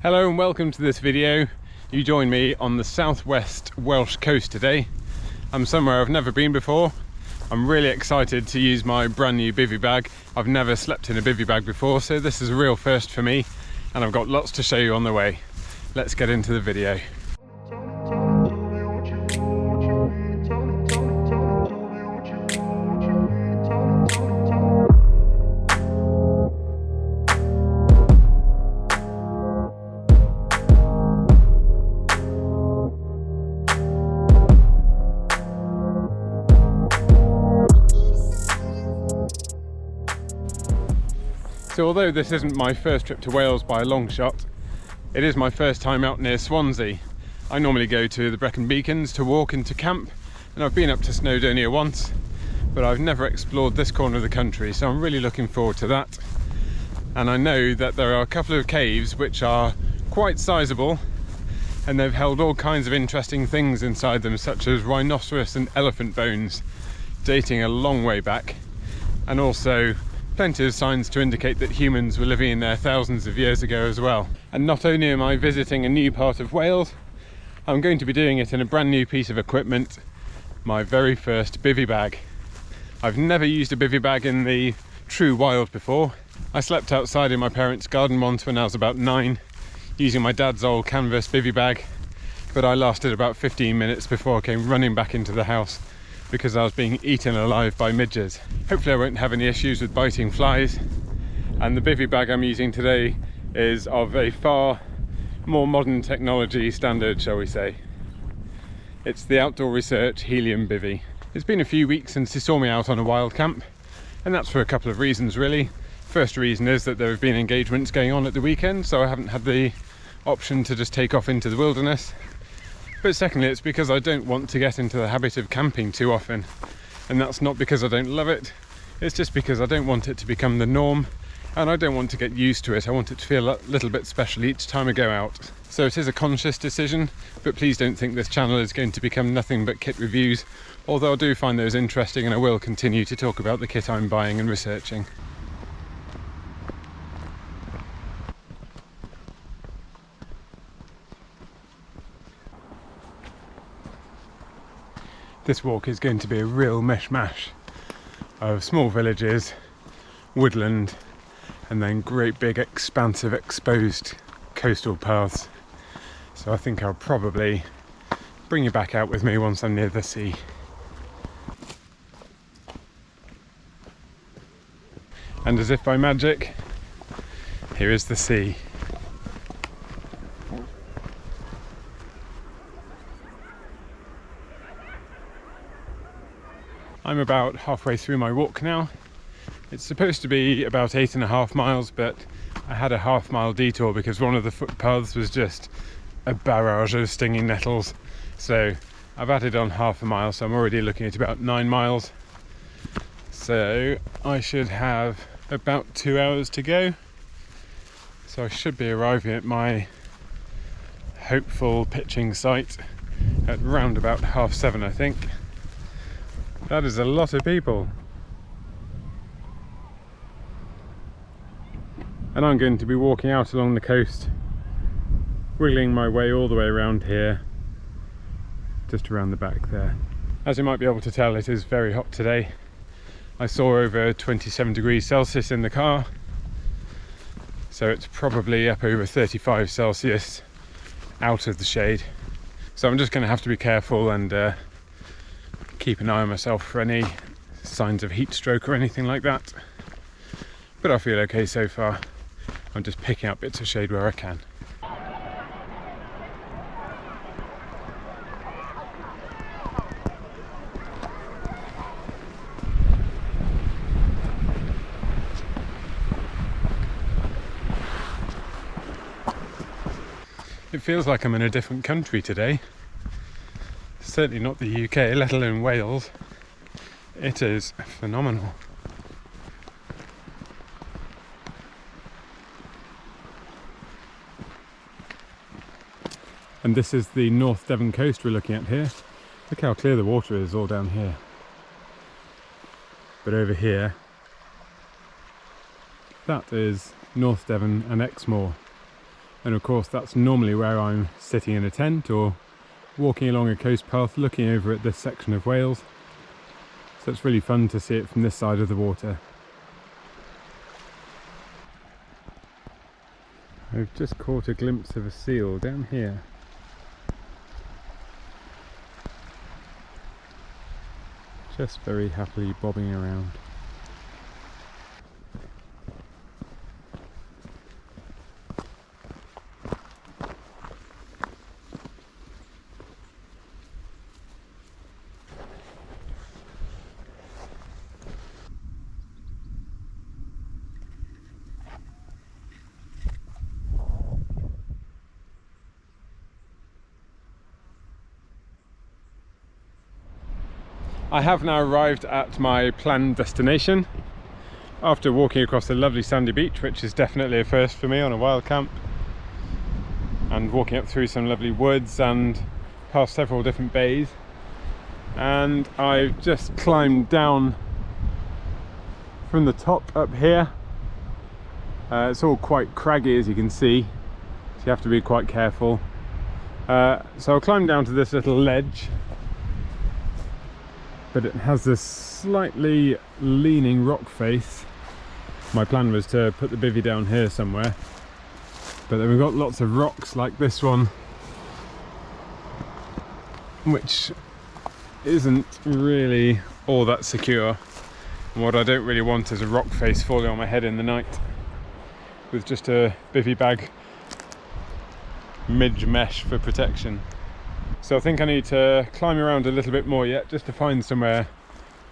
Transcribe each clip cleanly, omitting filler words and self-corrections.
Hello and welcome to this video. You join me on the southwest Welsh coast today. I'm somewhere I've never been before. I'm really excited to use my brand new bivvy bag. I've never slept in a bivvy bag before, so this is a real first for me, and I've got lots to show you on the way. Let's get into the video. So although this isn't my first trip to Wales by a long shot, it is my first time out near Swansea. I normally go to the Brecon Beacons to walk and to camp, and I've been up to Snowdonia once, but I've never explored this corner of the country, so I'm really looking forward to that. And I know that there are a couple of caves which are quite sizable, and they've held all kinds of interesting things inside them, such as rhinoceros and elephant bones dating a long way back, and also plenty of signs to indicate that humans were living in there thousands of years ago as well. And not only am I visiting a new part of Wales, I'm going to be doing it in a brand new piece of equipment, my very first bivvy bag. I've never used a bivvy bag in the true wild before. I slept outside in my parents' garden once when I was about 9, using my dad's old canvas bivvy bag, but I lasted about 15 minutes before I came running back into the house because I was being eaten alive by midges. Hopefully I won't have any issues with biting flies, and the bivvy bag I'm using today is of a far more modern technology standard, shall we say. It's the Outdoor Research Helium Bivy. It's been a few weeks since you saw me out on a wild camp, and that's for a couple of reasons really. First reason is that there have been engagements going on at the weekend, so I haven't had the option to just take off into the wilderness. But secondly, it's because I don't want to get into the habit of camping too often. And that's not because I don't love it, it's just because I don't want it to become the norm, and I don't want to get used to it. I want it to feel a little bit special each time I go out. So it is a conscious decision, but please don't think this channel is going to become nothing but kit reviews, although I do find those interesting and I will continue to talk about the kit I'm buying and researching. This walk is going to be a real mishmash of small villages, woodland, and then great big expansive exposed coastal paths. So I think I'll probably bring you back out with me once I'm near the sea. And as if by magic, here is the sea. I'm about halfway through my walk now. It's supposed to be about 8.5 miles, but I had a half-mile detour because one of the footpaths was just a barrage of stinging nettles. So I've added on half a mile, so I'm already looking at about 9 miles. So I should have about 2 hours to go. So I should be arriving at my hopeful pitching site at round about 7:30, I think. That is a lot of people. And I'm going to be walking out along the coast, wiggling my way all the way around here, just around the back there. As you might be able to tell, it is very hot today. I saw over 27 degrees Celsius in the car, so it's probably up over 35 Celsius out of the shade. So I'm just going to have to be careful and keep an eye on myself for any signs of heat stroke or anything like that. But I feel okay so far. I'm just picking up bits of shade where I can. It feels like I'm in a different country today. Certainly not the UK, let alone Wales. It is phenomenal. And this is the North Devon coast we're looking at here. Look how clear the water is all down here. But over here, that is North Devon and Exmoor. And of course that's normally where I'm sitting in a tent or walking along a coast path looking over at this section of Wales. So it's really fun to see it from this side of the water. I've just caught a glimpse of a seal down here. Just very happily bobbing around. I have now arrived at my planned destination after walking across a lovely sandy beach, which is definitely a first for me on a wild camp, and walking up through some lovely woods and past several different bays. And I've just climbed down from the top up here. It's all quite craggy, as you can see, so you have to be quite careful. So I'll climb down to this little ledge, but it has this slightly leaning rock face. My plan was to put the bivvy down here somewhere, but then we've got lots of rocks like this one, which isn't really all that secure. And what I don't really want is a rock face falling on my head in the night with just a bivvy bag midge mesh for protection. So I think I need to climb around a little bit more yet, just to find somewhere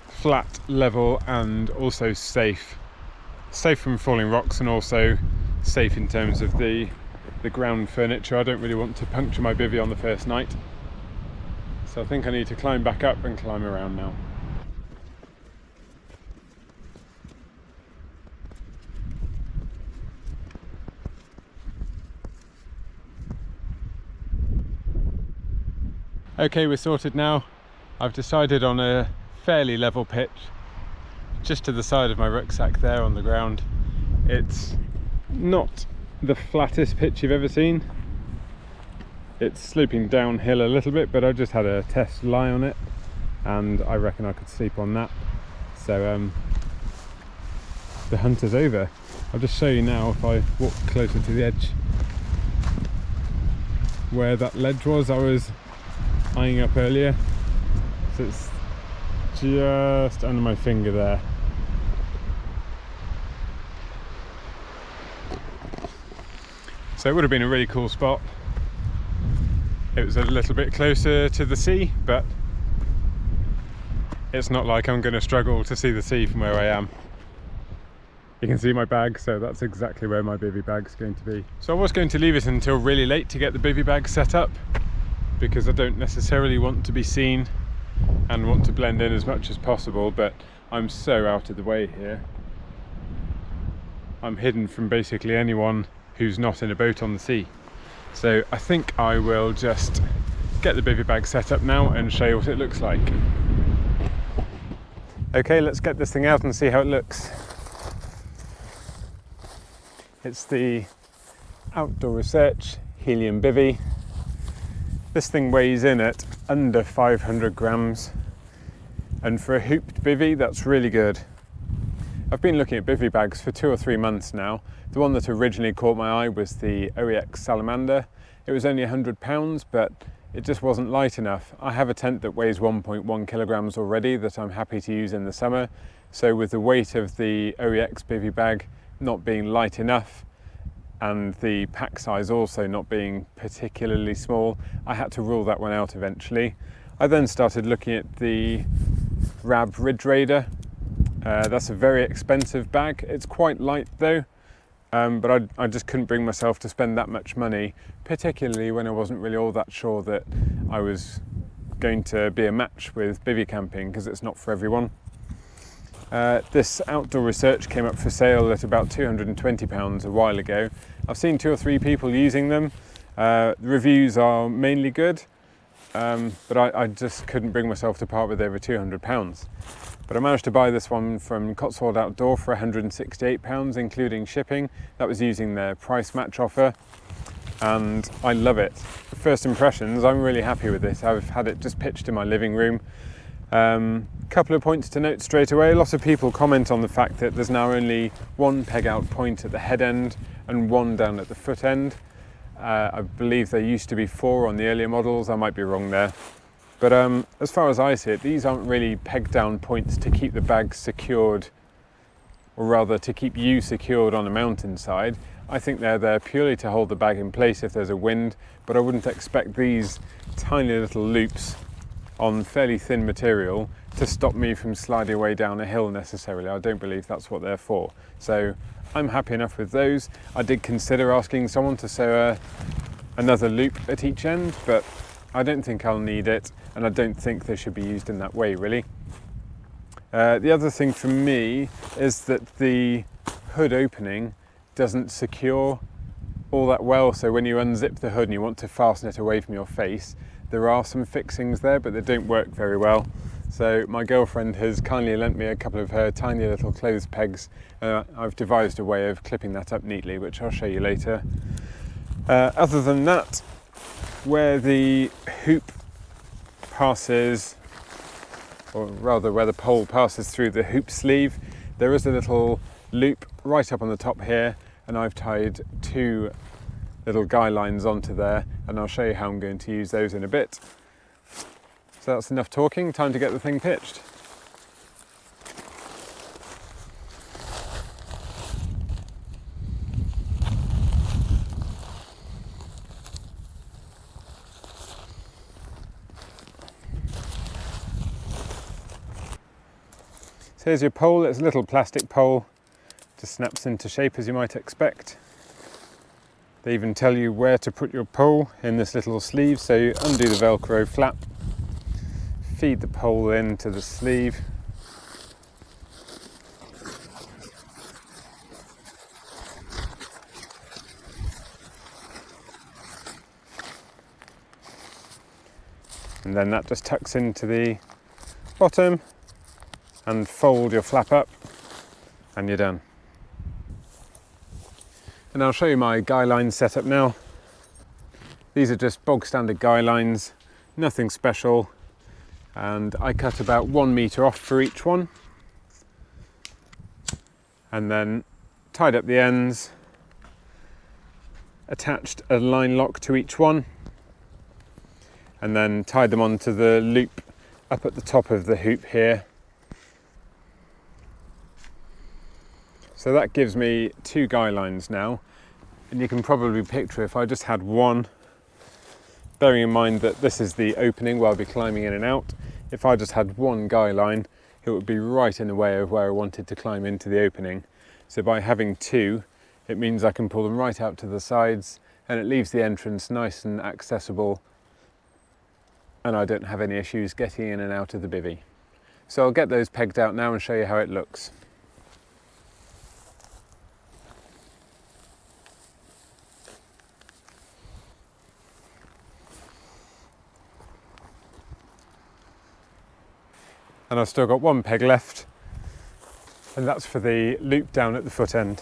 flat, level, and also safe. Safe from falling rocks, and also safe in terms of the ground furniture. I don't really want to puncture my bivvy on the first night. So I think I need to climb back up and climb around now. Okay, we're sorted now. I've decided on a fairly level pitch just to the side of my rucksack there on the ground. It's not the flattest pitch you've ever seen. It's sloping downhill a little bit, but I just had a test lie on it and I reckon I could sleep on that. So the hunt is over. I'll just show you now, if I walk closer to the edge, where that ledge was I was eyeing up earlier. So it's just under my finger there. So it would have been a really cool spot. It was a little bit closer to the sea, but it's not like I'm going to struggle to see the sea from where I am. You can see my bag, so that's exactly where my bivvy bag's going to be. So I was going to leave it until really late to get the bivvy bag set up, because I don't necessarily want to be seen and want to blend in as much as possible, but I'm so out of the way here. I'm hidden from basically anyone who's not in a boat on the sea. So I think I will just get the bivvy bag set up now and show you what it looks like. Okay, let's get this thing out and see how it looks. It's the Outdoor Research Helium Bivy. This thing weighs in at under 500 grams, and for a hooped bivvy, that's really good. I've been looking at bivvy bags for 2 or 3 months now. The one that originally caught my eye was the OEX Salamander. It was only £100, but it just wasn't light enough. I have a tent that weighs 1.1 kilograms already that I'm happy to use in the summer. So with the weight of the OEX bivvy bag not being light enough, and the pack size also not being particularly small, I had to rule that one out eventually. I then started looking at the Rab Ridge Raider. That's a very expensive bag. It's quite light though, but I just couldn't bring myself to spend that much money, particularly when I wasn't really all that sure that I was going to be a match with bivvy camping, because it's not for everyone. This Outdoor Research came up for sale at about £220 a while ago. I've seen 2 or 3 people using them. The reviews are mainly good, but I just couldn't bring myself to part with over £200. But I managed to buy this one from Cotswold Outdoor for £168, including shipping. That was using their price match offer. and I love it. First impressions, I'm really happy with this. I've had it just pitched in my living room. Couple of points to note straight away. Lots of people comment on the fact that there's now only one peg out point at the head end and one down at the foot end. I believe there used to be 4 on the earlier models. I might be wrong there. But as far as I see it, these aren't really peg down points to keep the bag secured, or rather to keep you secured on a mountainside. I think they're there purely to hold the bag in place if there's a wind, but I wouldn't expect these tiny little loops on fairly thin material to stop me from sliding away down a hill necessarily. I don't believe that's what they're for. So I'm happy enough with those. I did consider asking someone to sew another loop at each end, but I don't think I'll need it, and I don't think they should be used in that way really. The other thing for me is that the hood opening doesn't secure all that well, so when you unzip the hood and you want to fasten it away from your face, there are some fixings there, but they don't work very well. So my girlfriend has kindly lent me a couple of her tiny little clothes pegs. I've devised a way of clipping that up neatly, which I'll show you later. Other than that, where the hoop passes, or rather where the pole passes through the hoop sleeve, there is a little loop right up on the top here, and I've tied 2 little guy lines onto there, and I'll show you how I'm going to use those in a bit. So that's enough talking, time to get the thing pitched. So here's your pole. It's a little plastic pole, just snaps into shape as you might expect. They even tell you where to put your pole in this little sleeve, so you undo the Velcro flap, feed the pole into the sleeve, and then that just tucks into the bottom, and fold your flap up and you're done. And I'll show you my guy line setup now. These are just bog standard guy lines, nothing special, and I cut about 1 metre off for each one, and then tied up the ends, attached a line lock to each one, and then tied them onto the loop up at the top of the hoop here. So that gives me 2 guy lines now, and you can probably picture if I just had one, bearing in mind that this is the opening where I'll be climbing in and out, if I just had 1 guy line, it would be right in the way of where I wanted to climb into the opening. So by having 2, it means I can pull them right out to the sides, and it leaves the entrance nice and accessible, and I don't have any issues getting in and out of the bivvy. So I'll get those pegged out now and show you how it looks. And I've still got 1 peg left, and that's for the loop down at the foot end.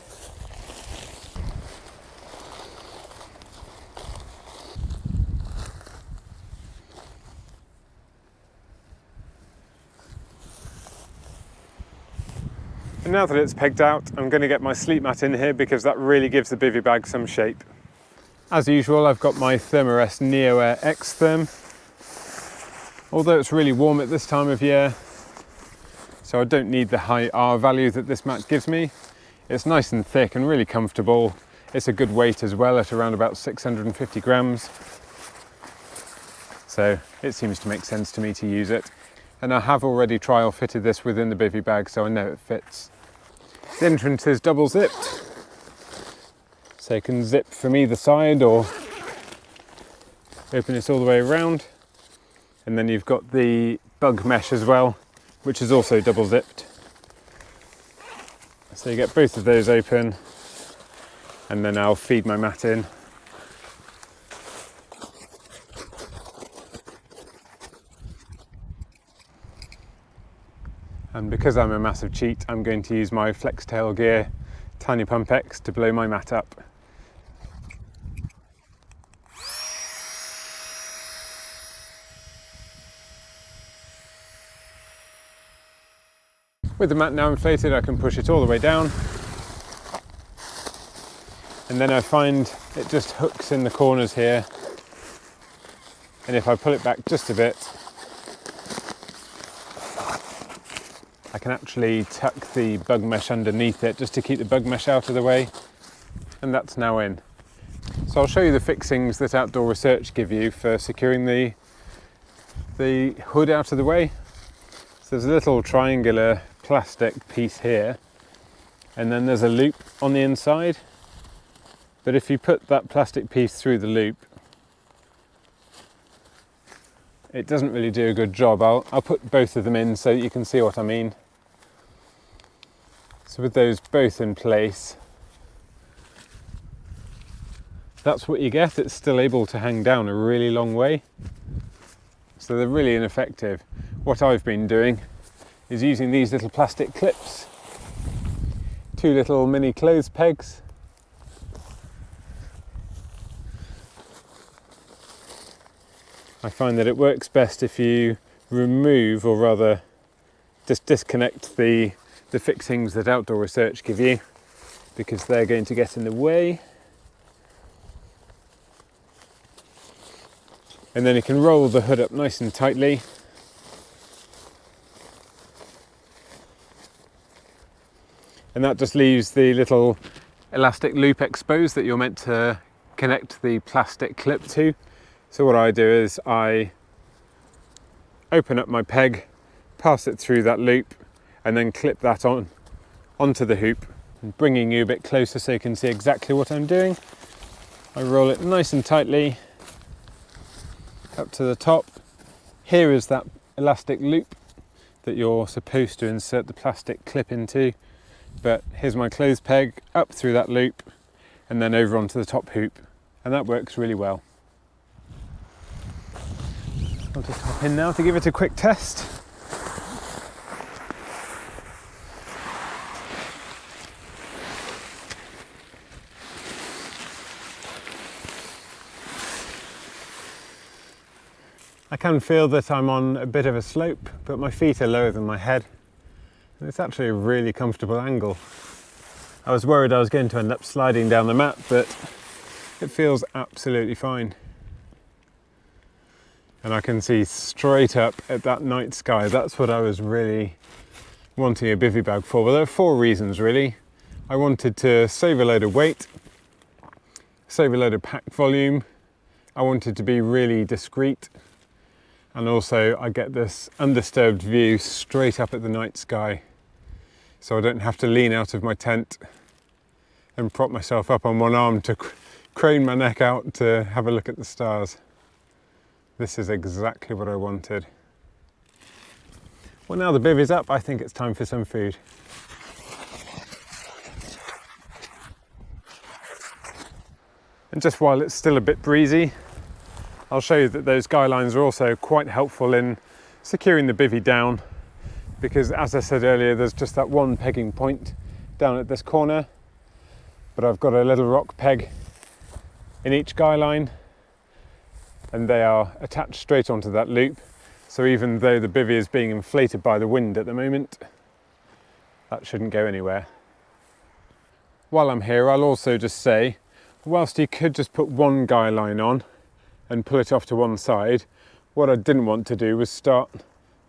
And now that it's pegged out, I'm going to get my sleep mat in here because that really gives the bivvy bag some shape. As usual, I've got my Thermarest Neo Air X Therm. Although it's really warm at this time of year, so I don't need the high R value that this mat gives me. It's nice and thick and really comfortable. It's a good weight as well, at around about 650 grams. So it seems to make sense to me to use it. And I have already trial fitted this within the bivvy bag, so I know it fits. The entrance is double zipped, so you can zip from either side or open this all the way around. And then you've got the bug mesh as well, which is also double zipped. So you get both of those open, and then I'll feed my mat in. And because I'm a massive cheat, I'm going to use my Flex Tail Gear Tiny Pump X to blow my mat up. With the mat now inflated, I can push it all the way down, and then I find it just hooks in the corners here, and if I pull it back just a bit, I can actually tuck the bug mesh underneath it just to keep the bug mesh out of the way, and that's now in. So I'll show you the fixings that Outdoor Research give you for securing the hood out of the way. So there's a little triangular plastic piece here, and then there's a loop on the inside. But if you put that plastic piece through the loop, it doesn't really do a good job. I'll put both of them in so that you can see what I mean. So with those both in place, that's what you get. It's still able to hang down a really long way. So they're really ineffective. What I've been doing is using these little plastic clips, 2 little mini clothes pegs. I find that it works best if you remove, or rather just disconnect the fixings that Outdoor Research give you, because they're going to get in the way. And then you can roll the hood up nice and tightly. And that just leaves the little elastic loop exposed that you're meant to connect the plastic clip to. So what I do is I open up my peg, pass it through that loop, and then clip that onto the hoop, and bringing you a bit closer so you can see exactly what I'm doing. I roll it nice and tightly up to the top. Here is that elastic loop that you're supposed to insert the plastic clip into, but here's my clothes peg up through that loop and then over onto the top hoop, and that works really well. I'll just hop in now to give it a quick test. I can feel that I'm on a bit of a slope, but my feet are lower than my head. And it's actually a really comfortable angle. I was worried I was going to end up sliding down the mat, but it feels absolutely fine. And I can see straight up at that night sky. That's what I was really wanting a bivvy bag for. Well, there are 4 reasons really. I wanted to save a load of weight, save a load of pack volume. I wanted to be really discreet. And also I get this undisturbed view straight up at the night sky. So I don't have to lean out of my tent and prop myself up on one arm to crane my neck out to have a look at the stars. This is exactly what I wanted. Well, now the bivvy's up, I think it's time for some food. And just while it's still a bit breezy, I'll show you that those guy lines are also quite helpful in securing the bivvy down, because as I said earlier, there's just that one pegging point down at this corner, but I've got a little rock peg in each guy line, and they are attached straight onto that loop. So even though the bivvy is being inflated by the wind at the moment, that shouldn't go anywhere. While I'm here, I'll also just say, whilst you could just put one guy line on and pull it off to one side, what I didn't want to do was start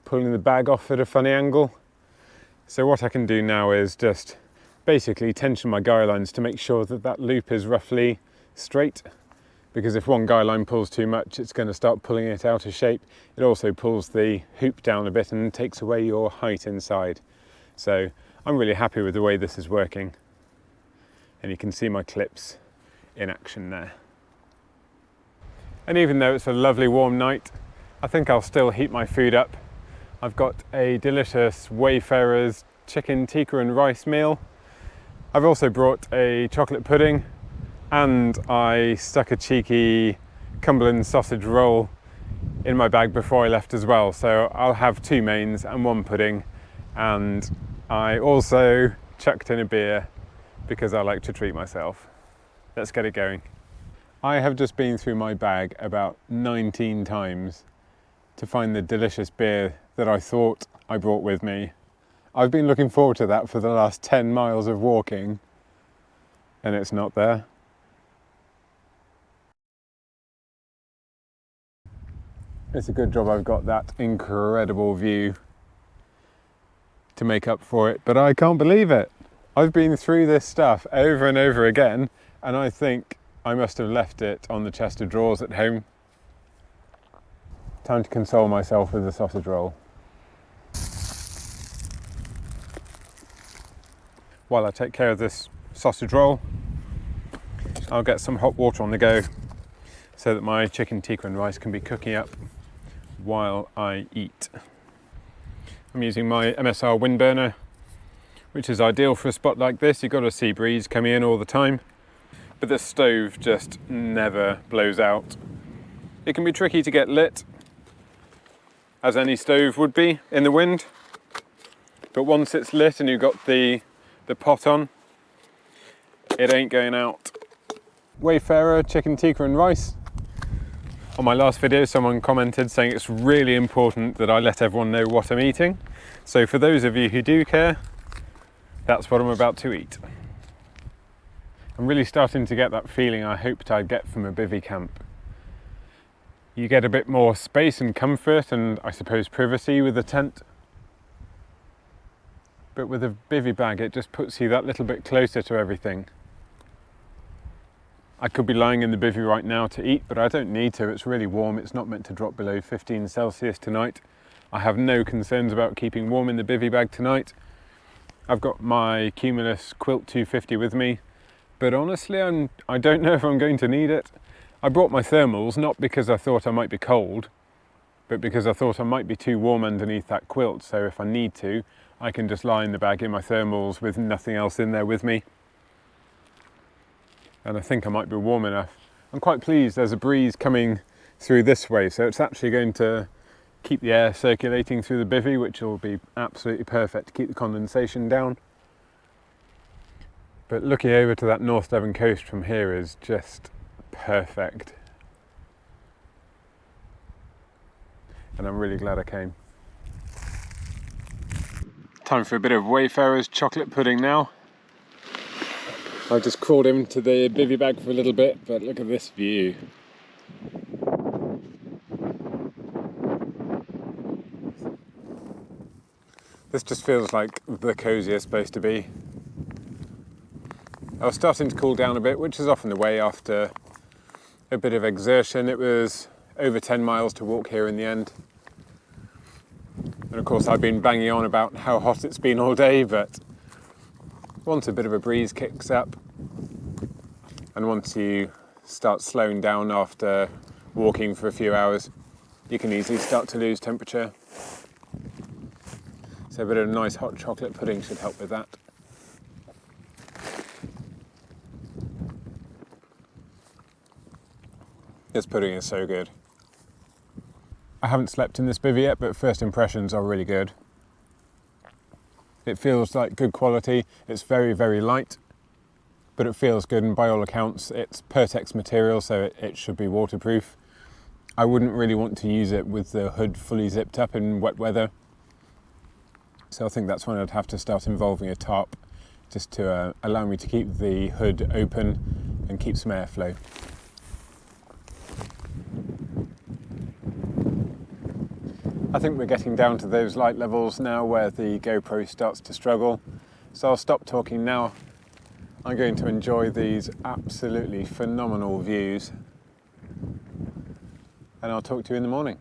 pulling the bag off at a funny angle. So what I can do now is just basically tension my guy lines to make sure that that loop is roughly straight, because if one guy line pulls too much, it's going to start pulling it out of shape. It also pulls the hoop down a bit and takes away your height inside. So I'm really happy with the way this is working. And you can see my clips in action there. And even though it's a lovely warm night, I think I'll still heat my food up. I've got a delicious Wayfarer's chicken tikka and rice meal. I've also brought a chocolate pudding, and I stuck a cheeky Cumberland sausage roll in my bag before I left as well. So I'll have 2 mains and 1 pudding, and I also chucked in a beer because I like to treat myself. Let's get it going. I have just been through my bag about 19 times to find the delicious beer that I thought I brought with me, I've been looking forward to that for the last 10 miles of walking, and it's not there. It's a good job I've got that incredible view to make up for it, but I can't believe it. I've been through this stuff over and over again, and I think I must have left it on the chest of drawers at home. Time to console myself with a sausage roll. While I take care of this sausage roll, I'll get some hot water on the go so that my chicken tikka and rice can be cooking up while I eat. I'm using my MSR wind burner, which is ideal for a spot like this. You've got a sea breeze coming in all the time, but this stove just never blows out. It can be tricky to get lit, as any stove would be in the wind, but once it's lit and you've got the pot on, it ain't going out. Wayfarer chicken tikka and rice. On my last video, someone commented saying it's really important that I let everyone know what I'm eating. So for those of you who do care, that's what I'm about to eat. I'm really starting to get that feeling I hoped I'd get from a bivvy camp. You get a bit more space and comfort and I suppose privacy with a tent. But with a bivvy bag, it just puts you that little bit closer to everything. I could be lying in the bivvy right now to eat, but I don't need to. It's really warm. It's not meant to drop below 15 Celsius tonight. I have no concerns about keeping warm in the bivvy bag tonight. I've got my Cumulus Quilt 250 with me, but honestly, I don't know if I'm going to need it. I brought my thermals, not because I thought I might be cold, but because I thought I might be too warm underneath that quilt. So if I need to, I can just lie in the bag in my thermals with nothing else in there with me. And I think I might be warm enough. I'm quite pleased there's a breeze coming through this way, so it's actually going to keep the air circulating through the bivvy, which will be absolutely perfect to keep the condensation down. But looking over to that North Devon coast from here is just perfect. And I'm really glad I came. Time for a bit of Wayfarer's chocolate pudding now. I've just crawled into the bivvy bag for a little bit, but look at this view. This just feels like the cosiest place to be. I was starting to cool down a bit, which is often the way after a bit of exertion. It was over 10 miles to walk here in the end. And of course I've been banging on about how hot it's been all day, but once a bit of a breeze kicks up, and once you start slowing down after walking for a few hours, you can easily start to lose temperature. So a bit of nice hot chocolate pudding should help with that. This pudding is so good. I haven't slept in this bivvy yet, but first impressions are really good. It feels like good quality. It's very, very light, but it feels good, and by all accounts it's Pertex material, so it should be waterproof. I wouldn't really want to use it with the hood fully zipped up in wet weather, so I think that's when I'd have to start involving a tarp just to allow me to keep the hood open and keep some airflow. I think we're getting down to those light levels now where the GoPro starts to struggle, so I'll stop talking now. I'm going to enjoy these absolutely phenomenal views, and I'll talk to you in the morning.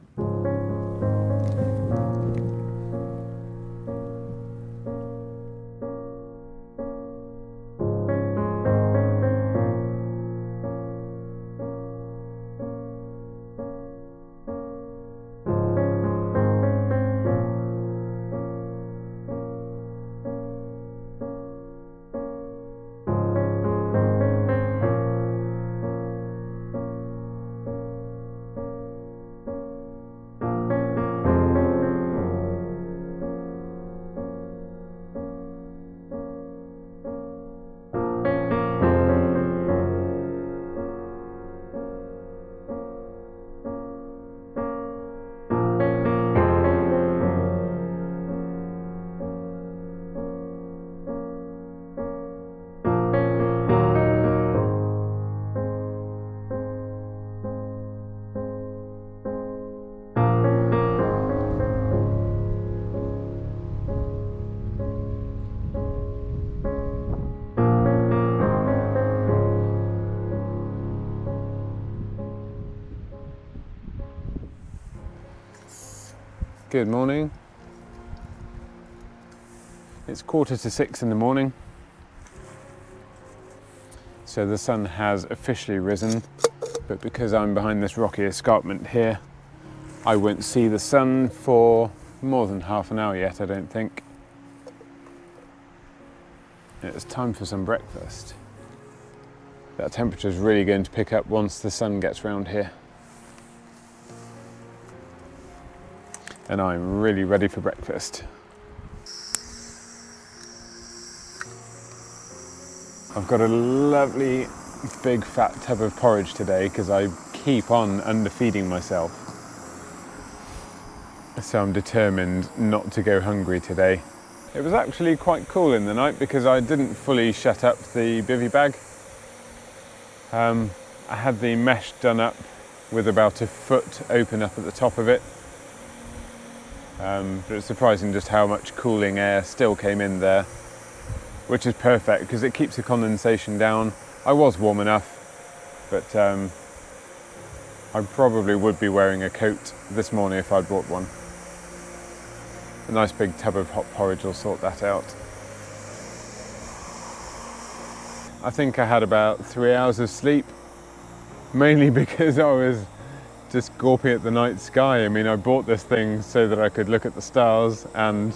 Good morning. It's 5:45 in the morning. So the sun has officially risen, but because I'm behind this rocky escarpment here, I won't see the sun for more than half an hour yet, I don't think. It's time for some breakfast. That temperature is really going to pick up once the sun gets round here. And I'm really ready for breakfast. I've got a lovely big fat tub of porridge today because I keep on underfeeding myself. So I'm determined not to go hungry today. It was actually quite cool in the night because I didn't fully shut up the bivvy bag. I had the mesh done up with about a foot open up at the top of it. But it's surprising just how much cooling air still came in there, which is perfect because it keeps the condensation down. I was warm enough, but I probably would be wearing a coat this morning if I'd brought one. A nice big tub of hot porridge will sort that out. I think I had about 3 hours of sleep, mainly because I was just gawping at the night sky. I mean, I bought this thing so that I could look at the stars, and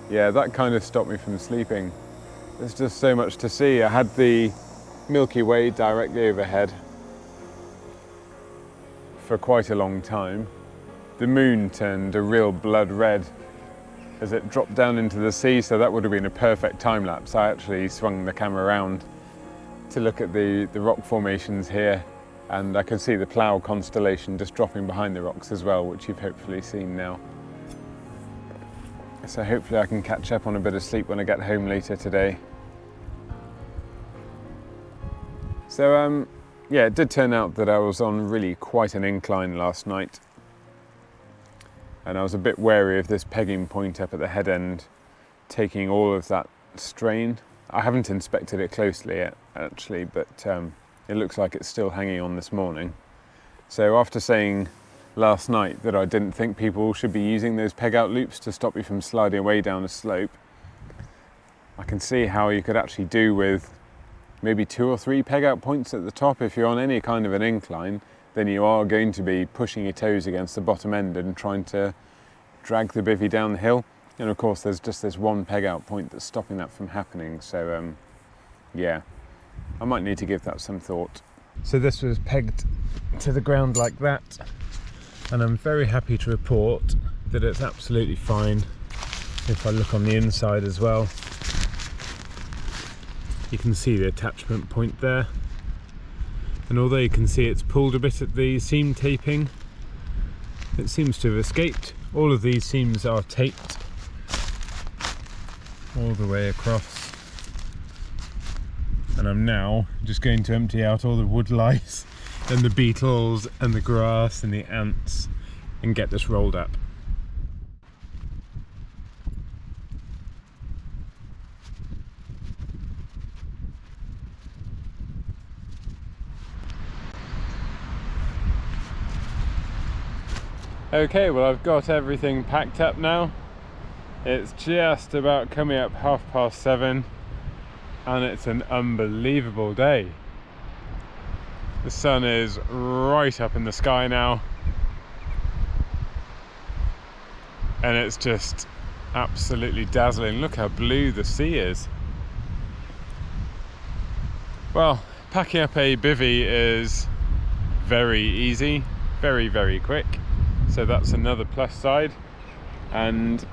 yeah, that kind of stopped me from sleeping. There's just so much to see. I had the Milky Way directly overhead for quite a long time. The moon turned a real blood red as it dropped down into the sea, so that would have been a perfect time lapse. I actually swung the camera around to look at the rock formations here, and I could see the Plough constellation just dropping behind the rocks as well, which you've hopefully seen now. So hopefully I can catch up on a bit of sleep when I get home later today. So yeah, it did turn out that I was on really quite an incline last night, and I was a bit wary of this pegging point up at the head end taking all of that strain. I haven't inspected it closely yet, actually, but it looks like it's still hanging on this morning. So after saying last night that I didn't think people should be using those peg out loops to stop you from sliding away down a slope, I can see how you could actually do with maybe 2 or 3 peg out points at the top. If you're on any kind of an incline, then you are going to be pushing your toes against the bottom end and trying to drag the bivvy down the hill. And of course there's just this one peg out point that's stopping that from happening. So yeah, I might need to give that some thought. So this was pegged to the ground like that, and I'm very happy to report that it's absolutely fine. If I look on the inside as well, you can see the attachment point there, and although you can see it's pulled a bit at the seam taping, it seems to have escaped. All of these seams are taped all the way across, and I'm now just going to empty out all the wood lice and the beetles and the grass and the ants and get this rolled up. Okay, well, I've got everything packed up now. It's just about coming up 7:30, and it's an unbelievable day. The sun is right up in the sky now, and it's just absolutely dazzling. Look how blue the sea is. Well, packing up a bivvy is very easy, very quick. So that's another plus side, and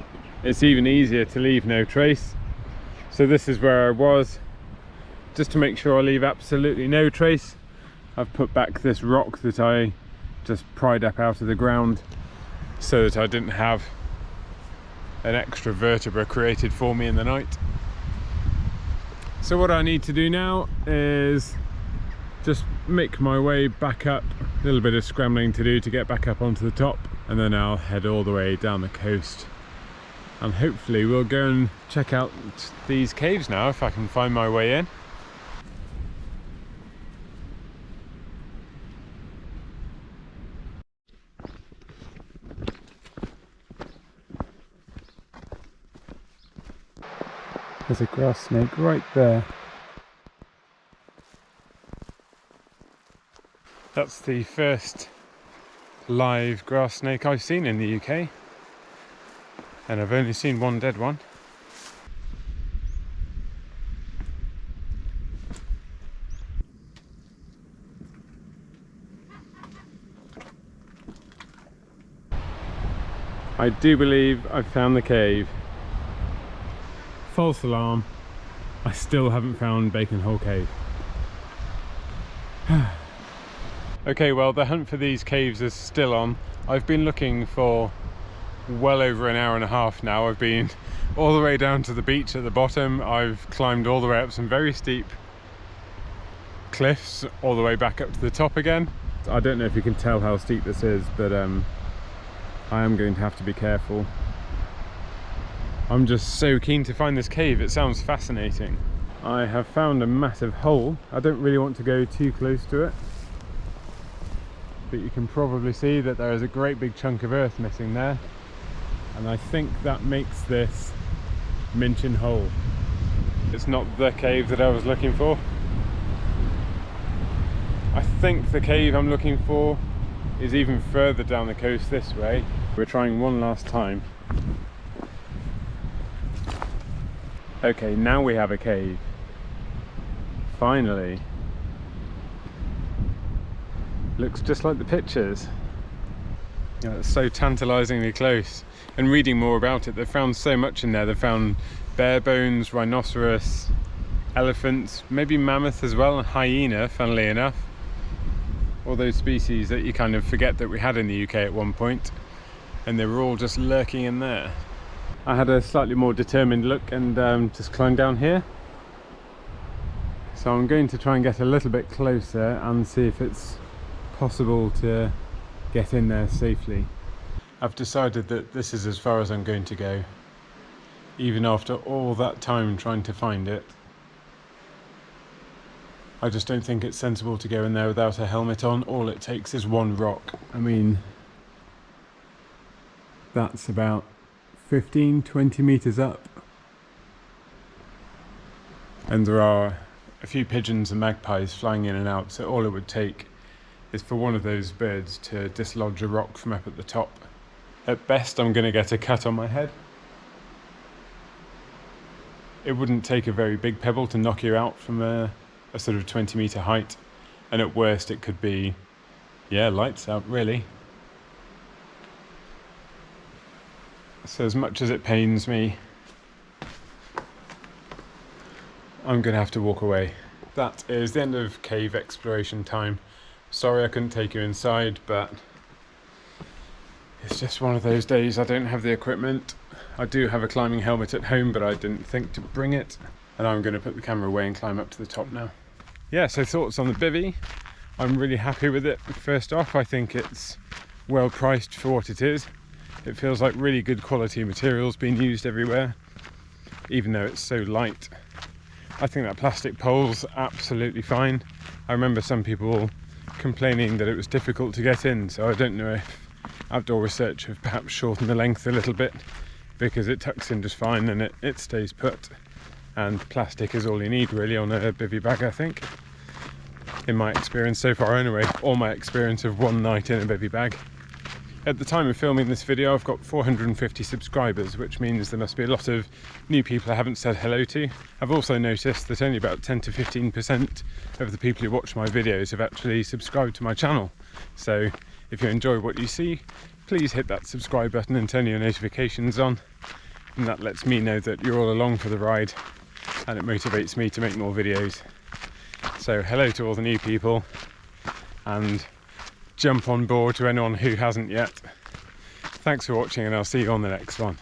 it's even easier to leave no trace. So this is where I was, just to make sure I leave absolutely no trace. I've put back this rock that I just pried up out of the ground so that I didn't have an extra vertebra created for me in the night. So what I need to do now is just make my way back up. A little bit of scrambling to do to get back up onto the top, and then I'll head all the way down the coast, and hopefully we'll go and check out these caves now if I can find my way in. There's a grass snake right there. That's the first live grass snake I've seen in the UK, and I've only seen one dead one. I do believe I've found the cave. False alarm, I still haven't found Bacon Hole Cave. Okay, well, the hunt for these caves is still on. I've been looking for well over an hour and a half now. I've been all the way down to the beach at the bottom. I've climbed all the way up some very steep cliffs, all the way back up to the top again. I don't know if you can tell how steep this is, but I am going to have to be careful. I'm just so keen to find this cave. It sounds fascinating. I have found a massive hole. I don't really want to go too close to it, but you can probably see that there is a great big chunk of earth missing there, and I think that makes this Minchin Hole. It's not the cave that I was looking for. I think the cave I'm looking for is even further down the coast this way. We're trying one last time. Okay, now we have a cave. Finally. Looks just like the pictures. Yeah, it's so tantalizingly close. And reading more about it, they've found so much in there. They've found bear bones, rhinoceros, elephants, maybe mammoth as well, and hyena, funnily enough. All those species that you kind of forget that we had in the UK at one point, and they were all just lurking in there. I had a slightly more determined look and just climbed down here. So I'm going to try and get a little bit closer and see if it's possible to get in there safely. I've decided that this is as far as I'm going to go, even after all that time trying to find it. I just don't think it's sensible to go in there without a helmet on. All it takes is one rock. I mean, that's about 15-20 meters up, and there are a few pigeons and magpies flying in and out, so all it would take is for one of those birds to dislodge a rock from up at the top. At best, I'm going to get a cut on my head. It wouldn't take a very big pebble to knock you out from a sort of 20-meter height, and at worst it could be, yeah, lights out really. So as much as it pains me, I'm going to have to walk away. That is the end of cave exploration time. Sorry I couldn't take you inside, but it's just one of those days. I don't have the equipment. I do have a climbing helmet at home, but I didn't think to bring it. And I'm going to put the camera away and climb up to the top now. Yeah, so thoughts on the bivvy. I'm really happy with it. First off, I think it's well priced for what it is. It feels like really good quality materials being used everywhere, even though it's so light. I think that plastic pole's absolutely fine. I remember some people complaining that it was difficult to get in, so I don't know if Outdoor Research have perhaps shortened the length a little bit, because it tucks in just fine and it stays put. And plastic is all you need really on a bivvy bag, I think. In my experience so far anyway, or my experience of one night in a bivvy bag. At the time of filming this video, I've got 450 subscribers, which means there must be a lot of new people I haven't said hello to. I've also noticed that only about 10 to 15% of the people who watch my videos have actually subscribed to my channel. So if you enjoy what you see, please hit that subscribe button and turn your notifications on. And that lets me know that you're all along for the ride, and it motivates me to make more videos. So hello to all the new people, and jump on board to anyone who hasn't yet. Thanks for watching, and I'll see you on the next one.